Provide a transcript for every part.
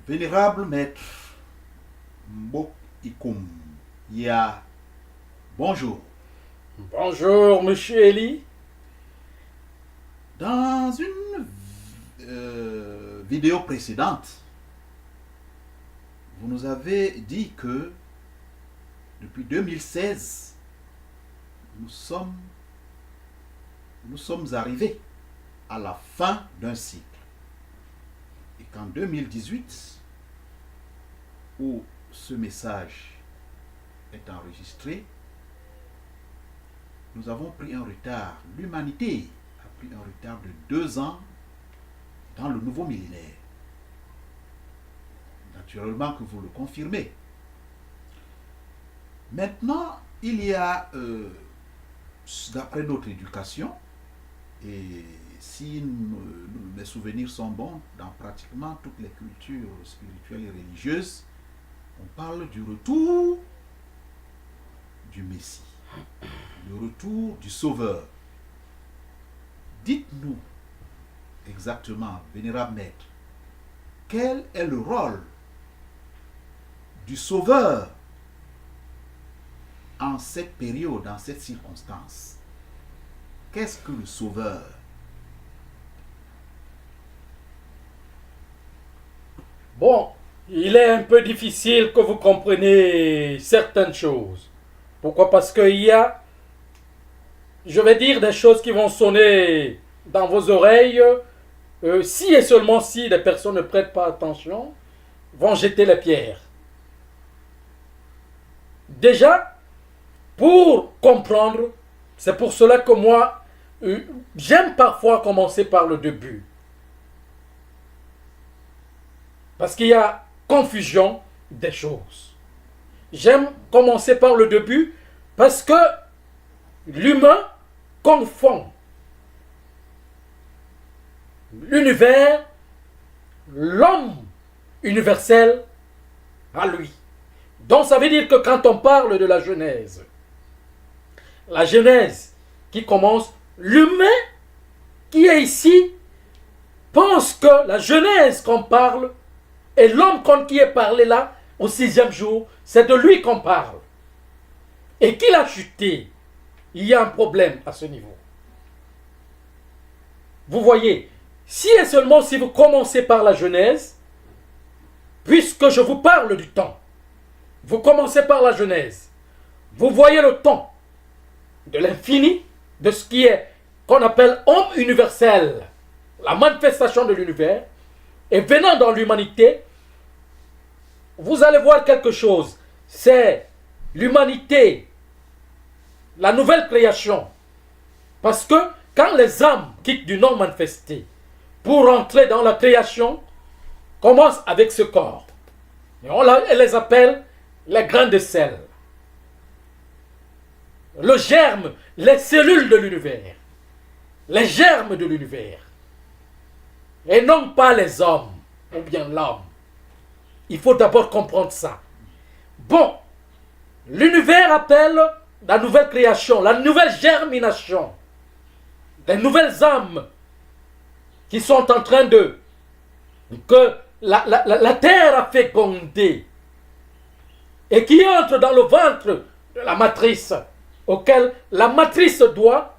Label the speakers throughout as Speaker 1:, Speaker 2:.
Speaker 1: Vénérable maître Mbok Ikoum Ya, bonjour.
Speaker 2: Bonjour, monsieur Eli.
Speaker 1: Dans une vidéo précédente, vous nous avez dit que depuis 2016, nous sommes arrivés à la fin d'un cycle. Et qu'en 2018, où ce message est enregistré, nous avons pris un retard. L'humanité a pris un retard de 2 ans dans le nouveau millénaire. Naturellement que vous le confirmez. Maintenant, il y a, d'après notre éducation, et si mes souvenirs sont bons, dans pratiquement toutes les cultures spirituelles et religieuses, on parle du retour du Messie, le retour du Sauveur. Dites-nous exactement, vénérable maître, quel est le rôle du Sauveur en cette période, en cette circonstance? Qu'est-ce que le Sauveur?
Speaker 2: Bon, il est un peu difficile que vous compreniez certaines choses. Pourquoi? Parce qu'il y a, je vais dire des choses qui vont sonner dans vos oreilles, si et seulement si les personnes ne prêtent pas attention, vont jeter les pierres. Déjà, pour comprendre, c'est pour cela que moi, j'aime parfois commencer par le début. Parce qu'il y a confusion des choses. J'aime commencer par le début parce que l'humain confond l'univers, l'homme universel à lui. Donc ça veut dire que quand on parle de la Genèse qui commence, l'humain qui est ici pense que la Genèse qu'on parle et l'homme qui est parlé là au 6e jour, c'est de lui qu'on parle. Et qu'il a chuté, il y a un problème à ce niveau. Vous voyez, si et seulement si vous commencez par la Genèse, puisque je vous parle du temps, vous commencez par la Genèse, vous voyez le temps de l'infini, de ce qui est qu'on appelle homme universel, la manifestation de l'univers, et venant dans l'humanité, vous allez voir quelque chose. C'est l'humanité, la nouvelle création. Parce que quand les âmes quittent du non manifesté pour entrer dans la création, commencent avec ce corps. Et on les appelle les grains de sel. Le germe, les cellules de l'univers. Les germes de l'univers. Et non pas les hommes, ou bien l'homme. Il faut d'abord comprendre ça. Bon, l'univers appelle la nouvelle création, la nouvelle germination. Les nouvelles âmes qui sont en train de... que la terre a fécondé et qui entrent dans le ventre de la matrice, auquel la matrice doit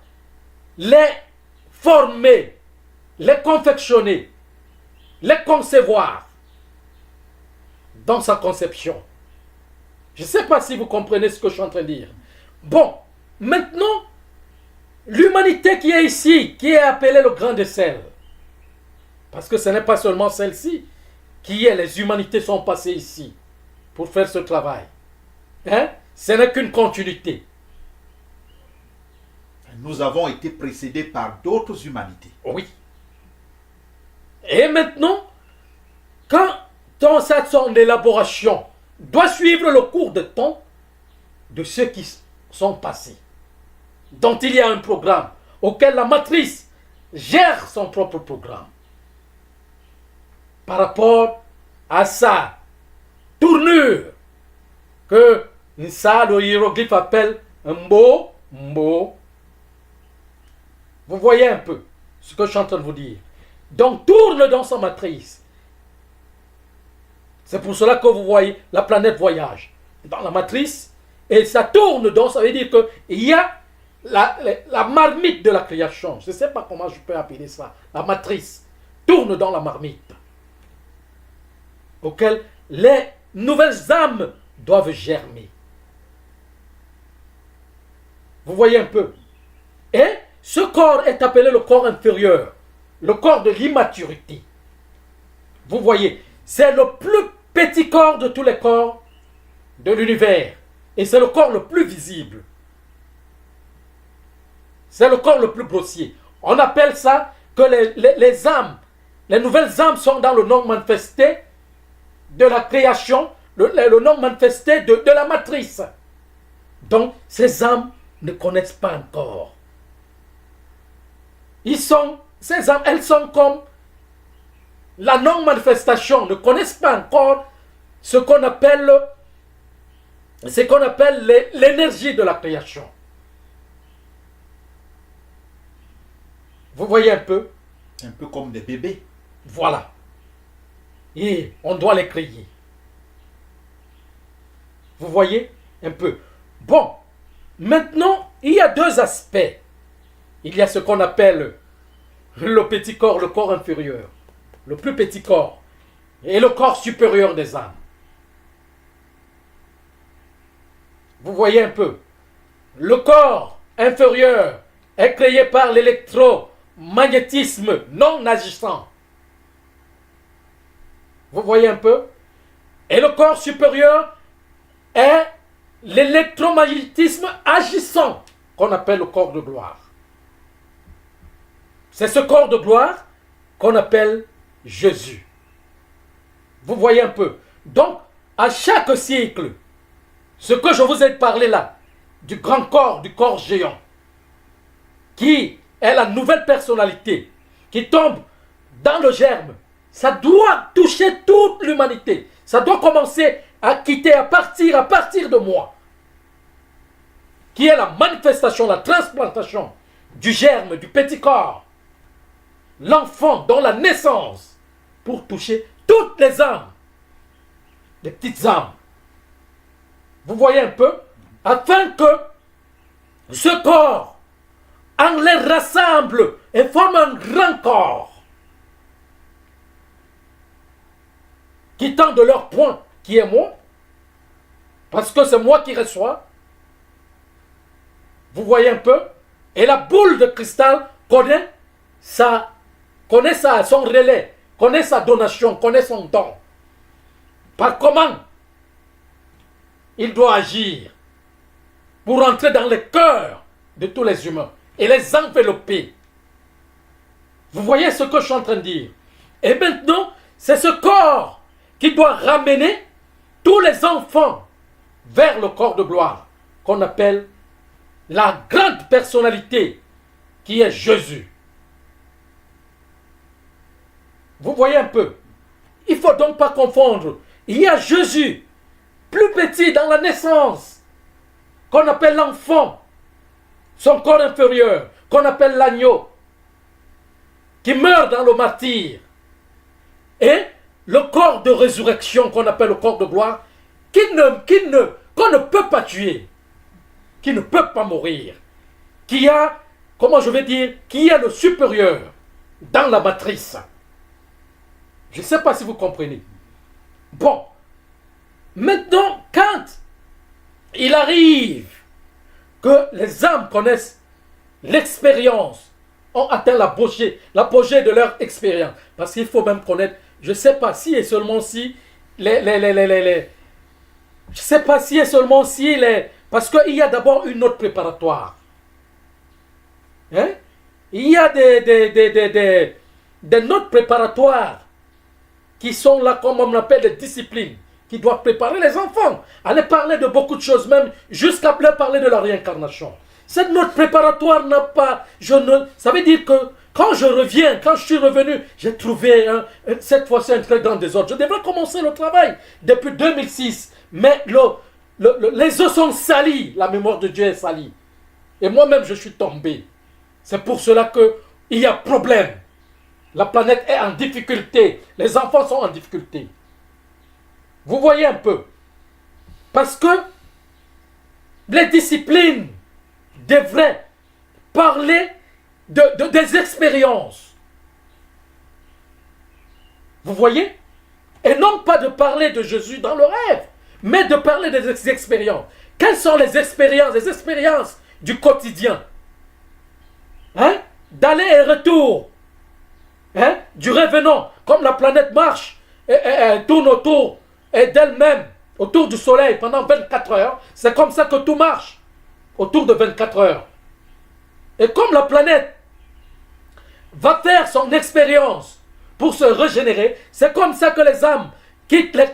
Speaker 2: les former, les confectionner, les concevoir dans sa conception. Je ne sais pas si vous comprenez ce que je suis en train de dire. Bon, maintenant, l'humanité qui est ici, qui est appelée le grain de sel, parce que ce n'est pas seulement celle-ci, les humanités sont passées ici pour faire ce travail. Hein? Ce n'est qu'une continuité.
Speaker 1: Nous avons été précédés par d'autres humanités.
Speaker 2: Oui. Et maintenant, quand son élaboration doit suivre le cours de temps de ceux qui sont passés, dont il y a un programme auquel la matrice gère son propre programme par rapport à sa tournure que ça, le hiéroglyphe appelle un mot. Vous voyez un peu ce que je suis en train de vous dire. donc tourne dans sa matrice. C'est pour cela que vous voyez la planète voyage dans la matrice et ça tourne, donc ça veut dire qu'il y a la marmite de la création. Je ne sais pas comment je peux appeler ça. La matrice tourne dans la marmite auquel les nouvelles âmes doivent germer. Vous voyez un peu. Et ce corps est appelé le corps inférieur, le corps de l'immaturité. Vous voyez, c'est le plus petit corps de tous les corps de l'univers. Et c'est le corps le plus visible. C'est le corps le plus grossier. On appelle ça que les âmes, les nouvelles âmes sont dans le non manifesté de la création, le non manifesté de la matrice. Donc, ces âmes ne connaissent pas encore. Ces âmes, elles sont comme la non-manifestation, ne connaissent pas encore ce qu'on appelle l'énergie de la création. Vous voyez un peu?
Speaker 1: Un peu comme des bébés.
Speaker 2: Voilà. Et on doit les crier. Vous voyez un peu? Bon, maintenant, il y a deux aspects. Il y a ce qu'on appelle le petit corps, le corps inférieur, le plus petit corps, et le corps supérieur des âmes. Vous voyez un peu? Le corps inférieur est créé par l'électromagnétisme non agissant. Vous voyez un peu? Et le corps supérieur est l'électromagnétisme agissant, qu'on appelle le corps de gloire. C'est ce corps de gloire qu'on appelle Jésus. Vous voyez un peu? Donc, à chaque cycle, ce que je vous ai parlé là, du grand corps, du corps géant, qui est la nouvelle personnalité, qui tombe dans le germe, ça doit toucher toute l'humanité. Ça doit commencer à quitter, à partir de moi, qui est la manifestation, la transplantation du germe, du petit corps, l'enfant dans la naissance, pour toucher toutes les âmes, les petites âmes. Vous voyez un peu? Afin que ce corps en les rassemble et forme un grand corps qui tend de leur point, qui est moi, parce que c'est moi qui reçois. Vous voyez un peu? Et la boule de cristal connaît son relais, connaît sa donation, connaît son don. Par comment il doit agir pour entrer dans le cœur de tous les humains et les envelopper. Vous voyez ce que je suis en train de dire? Et maintenant, c'est ce corps qui doit ramener tous les enfants vers le corps de gloire qu'on appelle la grande personnalité qui est Jésus. Vous voyez un peu? Il ne faut donc pas confondre. Il y a Jésus, plus petit dans la naissance, qu'on appelle l'enfant, son corps inférieur, qu'on appelle l'agneau, qui meurt dans le martyre, et le corps de résurrection qu'on appelle le corps de gloire, qu'on ne peut pas tuer, qui ne peut pas mourir, qui a, comment je vais dire, qui est le supérieur dans la matrice. Je ne sais pas si vous comprenez. Bon, maintenant, quand il arrive que les âmes connaissent l'expérience, ont atteint l'apogée de leur expérience, parce qu'il faut même connaître, je ne sais pas si et seulement si je sais pas si et seulement si parce qu'il y a d'abord une note préparatoire. Hein? Il y a des notes préparatoires qui sont là, comme on appelle des disciplines, qui doivent préparer les enfants. Aller parler de beaucoup de choses, même jusqu'à leur parler de la réincarnation. Cette note préparatoire n'a pas... ça veut dire que quand je reviens, quand je suis revenu, j'ai trouvé cette fois-ci un très grand désordre. Je devrais commencer le travail depuis 2006. Mais les os sont salis, la mémoire de Dieu est salie. Et moi-même, je suis tombé. C'est pour cela qu'il y a problème. La planète est en difficulté. Les enfants sont en difficulté. Vous voyez un peu. Parce que les disciplines devraient parler des expériences. Vous voyez? Et non pas de parler de Jésus dans le rêve, mais de parler des expériences. Quelles sont les expériences? Les expériences du quotidien. Hein? D'aller et retour. Hein? Du revenant. Comme la planète marche et tourne autour d'elle-même, autour du soleil pendant 24 heures. C'est comme ça que tout marche. Autour de 24 heures. Et comme la planète va faire son expérience pour se régénérer, c'est comme ça que les âmes quittent les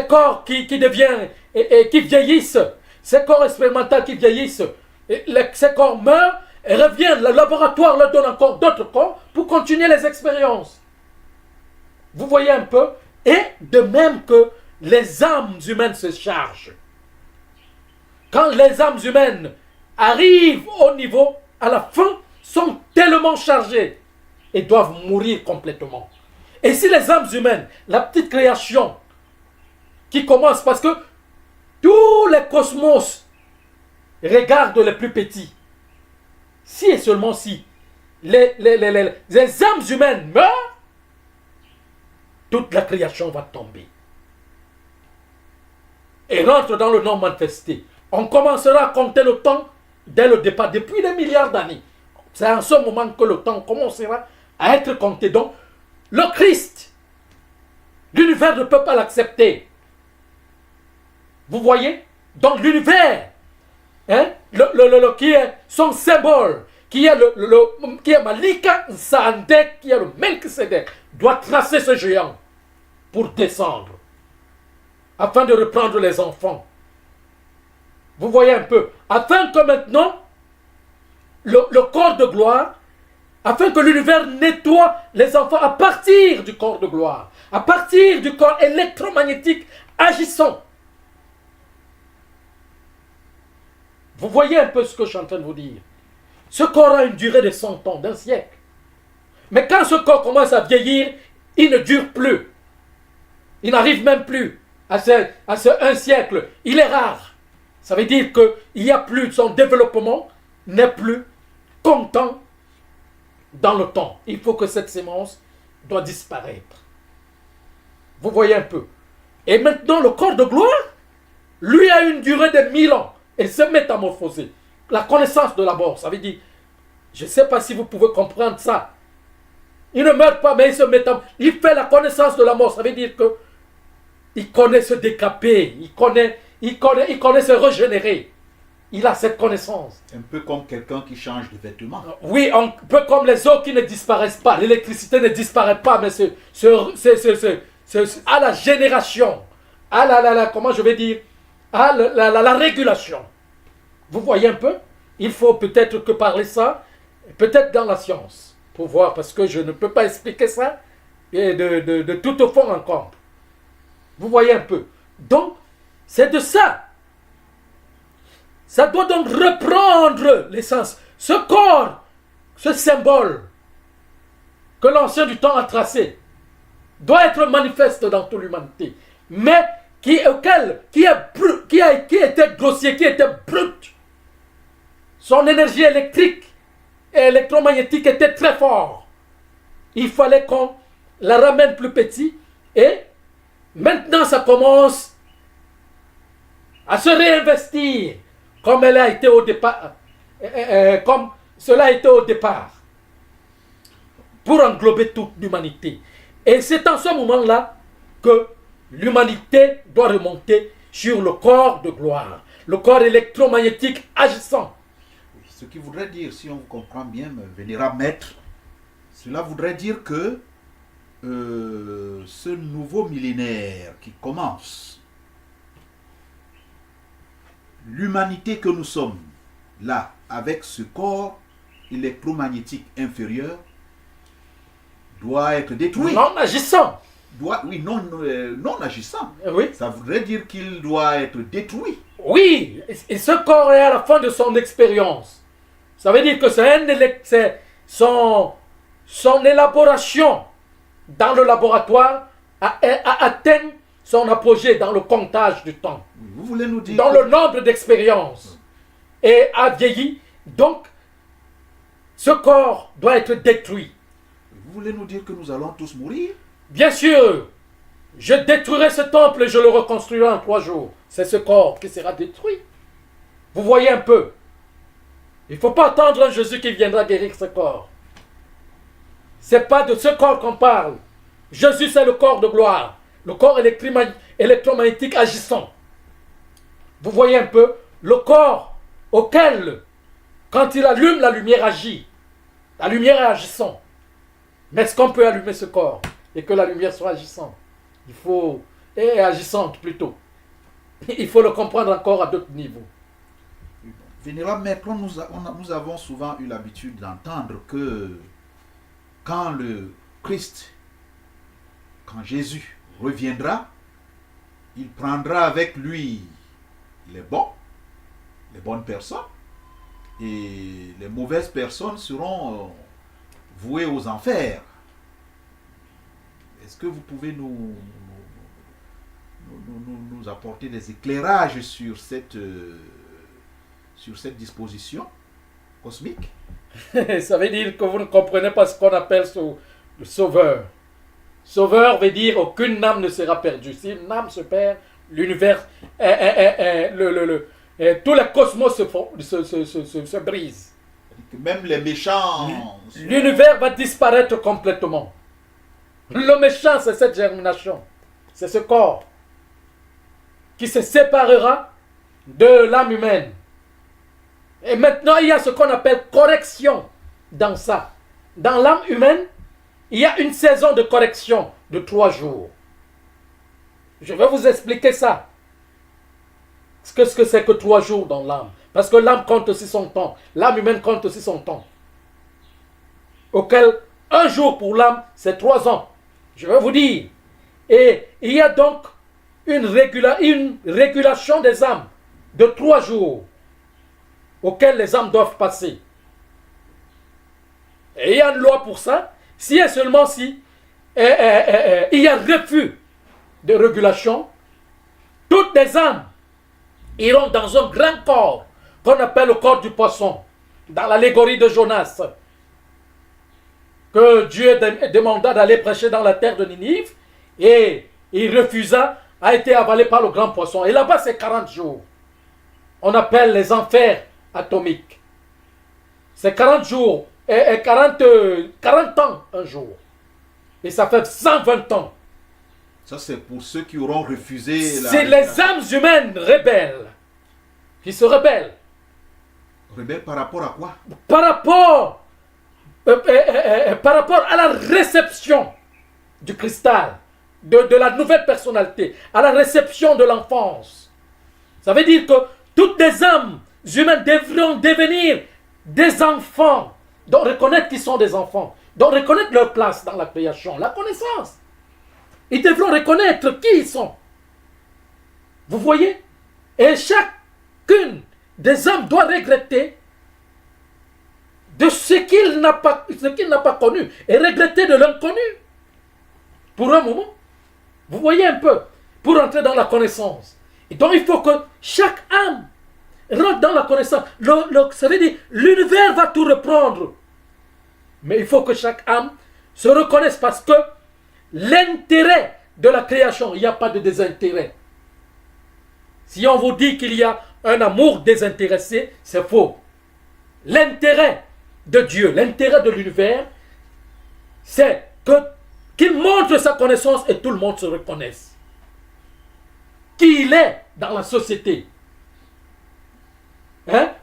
Speaker 2: corps qui deviennent et qui vieillissent, ces corps expérimentaux qui vieillissent, ces corps meurent et reviennent, le laboratoire leur donne encore d'autres corps pour continuer les expériences. Vous voyez un peu? Et de même que les âmes humaines se chargent. Quand les âmes humaines arrivent au niveau, à la fin, sont tellement chargées et doivent mourir complètement. Et si les âmes humaines, la petite création qui commence, parce que tous les cosmos regardent les plus petits, si et seulement si les âmes humaines meurent, toute la création va tomber et rentre dans le non manifesté. On commencera à compter le temps dès le départ, depuis des milliards d'années. C'est en ce moment que le temps commencera à être compté. Donc, le Christ, l'univers ne peut pas l'accepter. Vous voyez? Donc, l'univers, hein, qui est son symbole, qui est Malika Sandek, qui est le Melchizedek, doit tracer ce géant pour descendre, afin de reprendre les enfants. Vous voyez un peu, afin que maintenant, le corps de gloire, afin que l'univers nettoie les enfants à partir du corps de gloire, à partir du corps électromagnétique agissant. Vous voyez un peu ce que je suis en train de vous dire. Ce corps a une durée de 100 ans, d'un siècle. Mais quand ce corps commence à vieillir, il ne dure plus. Il n'arrive même plus à ce 1 siècle. Il est rare. Ça veut dire qu'il n'y a plus, son développement n'est plus constant dans le temps. Il faut que cette sémence doit disparaître. Vous voyez un peu. Et maintenant, le corps de gloire, lui a une durée de 1000 ans. Et se métamorphoser. La connaissance de la mort, ça veut dire, je ne sais pas si vous pouvez comprendre ça. Il ne meurt pas, mais il se métamorphose. Il fait la connaissance de la mort. Ça veut dire que il connaît se décaper, il connaît se régénérer. Il a cette connaissance.
Speaker 1: Un peu comme quelqu'un qui change de vêtements.
Speaker 2: Oui, un peu comme les eaux qui ne disparaissent pas. L'électricité ne disparaît pas, mais c'est à la génération, comment je vais dire, à la régulation. Vous voyez un peu? Il faut peut-être que parler ça, peut-être dans la science, pour voir, parce que je ne peux pas expliquer ça et de tout au fond encore. Vous voyez un peu? Donc, c'est de ça. Ça doit donc reprendre l'essence. Ce corps, ce symbole que l'ancien du temps a tracé, doit être manifeste dans toute l'humanité. Mais qui était grossier, qui était brut. Son énergie électrique et électromagnétique était très fort. Il fallait qu'on la ramène plus petit et maintenant ça commence à se réinvestir comme elle a été au départ, comme cela a été au départ, pour englober toute l'humanité. Et c'est en ce moment-là que l'humanité doit remonter sur le corps de gloire, le corps électromagnétique agissant.
Speaker 1: Ce qui voudrait dire, si on vous comprend bien, vénérable maître, cela voudrait dire que ce nouveau millénaire qui commence, l'humanité que nous sommes, là, avec ce corps électromagnétique inférieur, doit être détruit.
Speaker 2: Non agissant.
Speaker 1: Non agissant.
Speaker 2: Oui.
Speaker 1: Ça voudrait dire qu'il doit être détruit.
Speaker 2: Oui, et ce corps est à la fin de son expérience. Ça veut dire que son élaboration dans le laboratoire a atteint son apogée dans le comptage du temps,
Speaker 1: Vous voulez nous dire
Speaker 2: dans
Speaker 1: que-
Speaker 2: le nombre d'expériences, et a vieilli. Donc, ce corps doit être détruit.
Speaker 1: Vous voulez nous dire que nous allons tous mourir?
Speaker 2: Bien sûr, je détruirai ce temple et je le reconstruirai en 3 jours. C'est ce corps qui sera détruit. Vous voyez un peu. Il ne faut pas attendre un Jésus qui viendra guérir ce corps. Ce n'est pas de ce corps qu'on parle. Jésus, c'est le corps de gloire. Le corps électromagnétique agissant. Vous voyez un peu le corps auquel, quand il allume, la lumière agit. La lumière est agissante. Mais est-ce qu'on peut allumer ce corps et que la lumière soit agissante? Il faut... Et agissante plutôt. Il faut le comprendre encore à d'autres niveaux.
Speaker 1: Vénérable Maître, nous avons souvent eu l'habitude d'entendre que quand le Christ, quand Jésus reviendra, il prendra avec lui les bonnes personnes, et les mauvaises personnes seront vouées aux enfers. Est-ce que vous pouvez nous apporter des éclairages sur cette disposition cosmique?
Speaker 2: Ça veut dire que vous ne comprenez pas ce qu'on appelle le sauveur. Sauveur veut dire aucune âme ne sera perdue. Si une âme se perd, l'univers, tout le cosmos se brise.
Speaker 1: Que même les méchants...
Speaker 2: L'univers va disparaître complètement. Le méchant, c'est cette germination. C'est ce corps qui se séparera de l'âme humaine. Et maintenant, il y a ce qu'on appelle correction dans ça. Dans l'âme humaine, il y a une saison de correction de 3 jours. Je vais vous expliquer ça. Ce que c'est que 3 jours dans l'âme. Parce que l'âme compte aussi son temps. L'âme humaine compte aussi son temps. Auquel un jour pour l'âme, c'est 3 ans. Je vais vous dire. Et il y a donc une régulation des âmes de 3 jours auxquels les âmes doivent passer. Et il y a une loi pour ça. Si et seulement si il y a refus de régulation, toutes les âmes iront dans un grand corps qu'on appelle le corps du poisson, dans l'allégorie de Jonas, que Dieu demanda d'aller prêcher dans la terre de Ninive, et il refusa, a été avalé par le grand poisson. Et là-bas, c'est 40 jours. On appelle les enfers atomiques. C'est 40 jours, et 40 ans un jour. Et ça fait 120 ans.
Speaker 1: Ça, c'est pour ceux qui auront refusé...
Speaker 2: C'est les âmes humaines rebelles qui se rebellent.
Speaker 1: Rebelles par rapport à quoi?
Speaker 2: Par rapport à la réception du cristal, de la nouvelle personnalité, à la réception de l'enfance. Ça veut dire que toutes les âmes humaines devront devenir des enfants, donc reconnaître qu'ils sont des enfants, donc reconnaître leur place dans la création, la connaissance. Ils devront reconnaître qui ils sont. Vous voyez? Et chacune des âmes doit regretter de ce qu'il n'a pas connu et regretter de l'inconnu. Pour un moment. Vous voyez un peu? Pour entrer dans la connaissance. Et donc il faut que chaque âme rentre dans la connaissance. Ça veut dire l'univers va tout reprendre. Mais il faut que chaque âme se reconnaisse, parce que l'intérêt de la création, il n'y a pas de désintérêt. Si on vous dit qu'il y a un amour désintéressé, c'est faux. L'intérêt de Dieu, l'intérêt de l'univers, c'est qu'il montre sa connaissance et tout le monde se reconnaisse. Qui il est dans la société.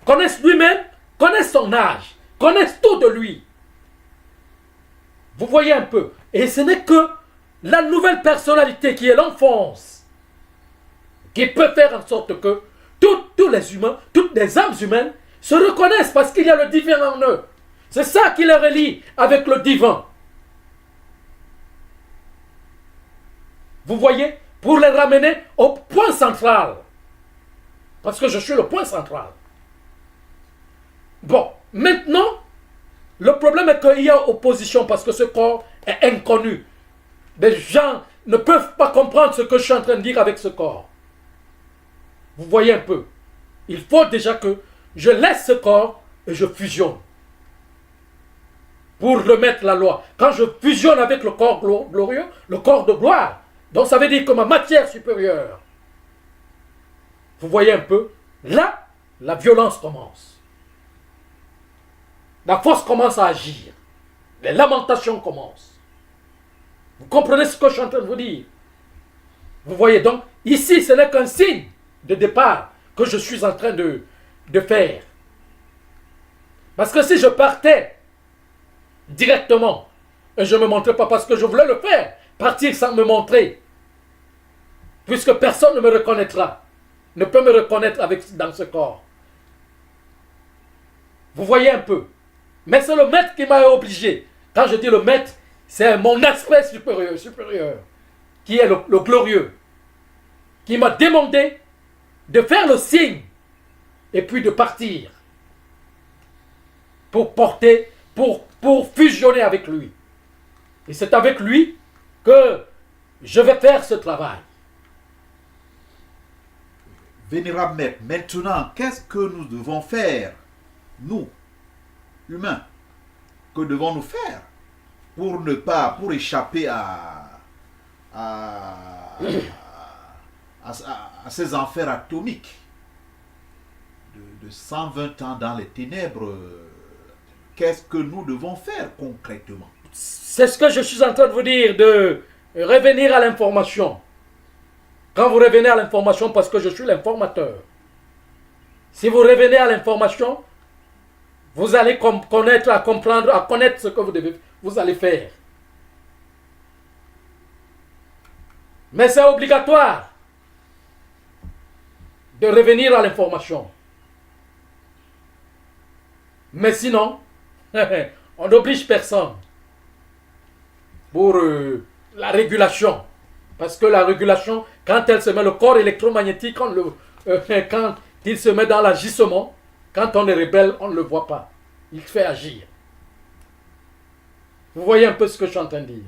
Speaker 2: Connaisse lui-même, connaisse son âge, connaisse tout de lui. Vous voyez un peu. Et ce n'est que la nouvelle personnalité qui est l'enfance qui peut faire en sorte que tous les humains, toutes les âmes humaines se reconnaissent, parce qu'il y a le divin en eux. C'est ça qui les relie avec le divin. Vous voyez? Pour les ramener au point central. Parce que je suis le point central. Bon, maintenant, Le problème est qu'il y a opposition parce que ce corps est inconnu. Les gens ne peuvent pas comprendre ce que je suis en train de dire avec ce corps. Vous voyez un peu. Il faut déjà que je laisse ce corps et je fusionne. Pour remettre la loi. Quand je fusionne avec le corps glorieux, le corps de gloire, donc ça veut dire que ma matière supérieure. Vous voyez un peu. Là, la violence commence. La force commence à agir. Les lamentations commencent. Vous comprenez ce que je suis en train de vous dire? Vous voyez donc, ici, ce n'est qu'un signe de départ que je suis en train de faire. Parce que si je partais directement, et je ne me montrais pas parce que je voulais le faire, partir sans me montrer, puisque personne ne me reconnaîtra, ne peut me reconnaître dans ce corps. Vous voyez un peu. Mais c'est le maître qui m'a obligé. Quand je dis le maître, c'est mon aspect supérieur, qui est le glorieux, qui m'a demandé de faire le signe et puis de partir pour porter, pour fusionner avec lui. Et c'est avec lui que je vais faire ce travail.
Speaker 1: Vénérable Maître, maintenant, qu'est-ce que nous devons faire, nous, humains? Que devons-nous faire pour échapper à ces enfers atomiques de 120 ans dans les ténèbres? Qu'est-ce que nous devons faire concrètement?
Speaker 2: C'est ce que je suis en train de vous dire, de revenir à l'information. Quand vous revenez à l'information, parce que je suis l'informateur, si vous revenez à l'information, vous allez connaître, à comprendre, à connaître ce que vous allez faire. Mais c'est obligatoire de revenir à l'information. Mais sinon, on n'oblige personne pour la régulation. Parce que la régulation, quand elle se met, le corps électromagnétique, quand il se met dans l'agissement, quand on est rebelle, on ne le voit pas. Il fait agir. Vous voyez un peu ce que je suis en train de dire.